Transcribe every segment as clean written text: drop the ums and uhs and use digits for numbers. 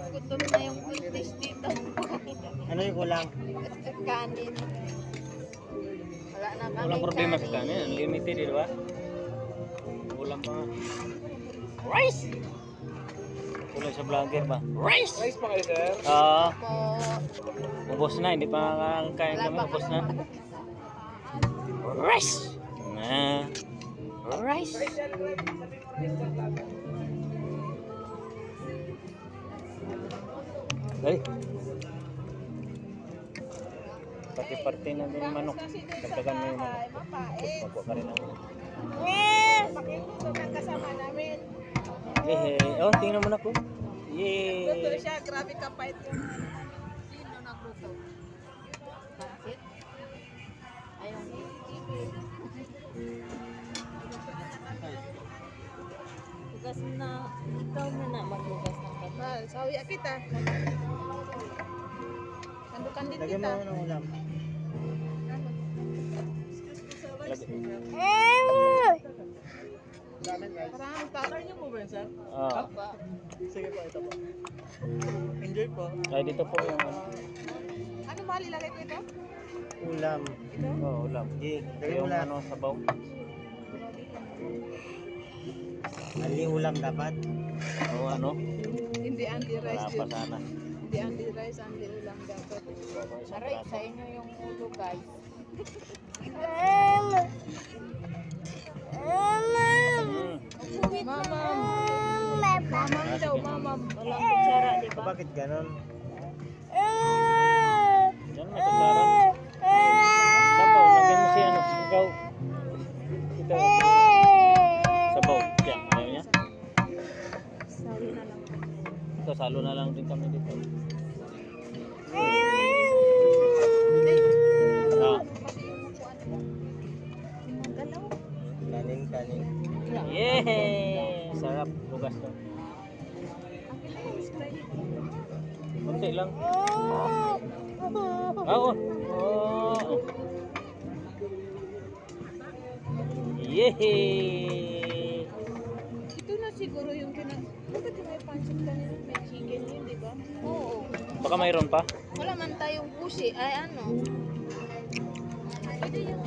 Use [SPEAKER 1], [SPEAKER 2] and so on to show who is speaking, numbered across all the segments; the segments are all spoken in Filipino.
[SPEAKER 1] Gutom na yung buntis dito.
[SPEAKER 2] Ano yung kulang?
[SPEAKER 1] Kanin. Wala na kami
[SPEAKER 3] Walang problema sa kanin. Unlimited, di ba? Ulam pa nga. Rice! Kulang sa vlogger ba? Rice!
[SPEAKER 2] Rice pa kayo, sir?
[SPEAKER 1] Po.
[SPEAKER 3] Ubos na. Hindi pa kakain kami. Ubos na. Rice! Rice! Ay! Pati-party na din yung manok. Dagdagan mo yung manok. Magwa ka rin ako.
[SPEAKER 1] Pakinggan ang kasama namin.
[SPEAKER 3] Oh, tingnan mo na po.
[SPEAKER 1] Luto
[SPEAKER 3] Yay!
[SPEAKER 1] siya, grabe kapait yung sino nagluto. Bakit? Ayaw Tugas na, ikaw na maglugas ng kapal. Sawi kita. Kandukan din
[SPEAKER 2] Lagyan
[SPEAKER 1] kita.
[SPEAKER 2] mo ng ulam. Damin, guys.
[SPEAKER 1] Parang tawag niyo po ba yun, sir?
[SPEAKER 3] Ah,
[SPEAKER 2] Sige po, ito po. Enjoy po.
[SPEAKER 3] ay dito po yung ano.
[SPEAKER 1] Ano mahal ilagay ko ito?
[SPEAKER 2] Ulam.
[SPEAKER 1] Ito?
[SPEAKER 3] Oh, ulam.
[SPEAKER 2] Sige, lagyan mo
[SPEAKER 3] Yung
[SPEAKER 2] lahat.
[SPEAKER 3] ano, sabaw.
[SPEAKER 2] Ali ulam dapat.
[SPEAKER 3] O ano,
[SPEAKER 1] Hindi anti-rice
[SPEAKER 3] wala pa
[SPEAKER 1] din.
[SPEAKER 3] sana.
[SPEAKER 1] Hindi anti-rice, anti-ulam dapat. Aray, sa inyo yung ulo, guys. Mamam. Mamam daw, mamam. Walang kutsara, di ba?
[SPEAKER 2] Bakit ganon?
[SPEAKER 3] Yan, may kutsara. Sabaw, lagyan mo si ano, ikaw. Ito. Sabaw. Yan, ayaw niya.
[SPEAKER 1] Sawi na lang.
[SPEAKER 3] Ito, salo na lang din kami dito. Ah,
[SPEAKER 1] Kasi yung upuan mo. Galaw.
[SPEAKER 2] Kanin, kanin.
[SPEAKER 3] yay! Sarap, lugas to.
[SPEAKER 1] Akin na yung Sprite.
[SPEAKER 3] Kunti lang. Oo. Oh. Yay!
[SPEAKER 1] Ito na siguro yung Bakit yung may pancit kanina? May chicken yun, di ba? Oo.
[SPEAKER 3] Baka mayroon pa.
[SPEAKER 1] Wala man tayong pusi. Ay, ano? Pwede yun.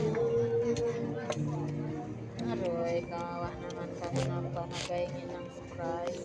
[SPEAKER 1] Aroy, kawawa naman kami ng panagay ng Sprite.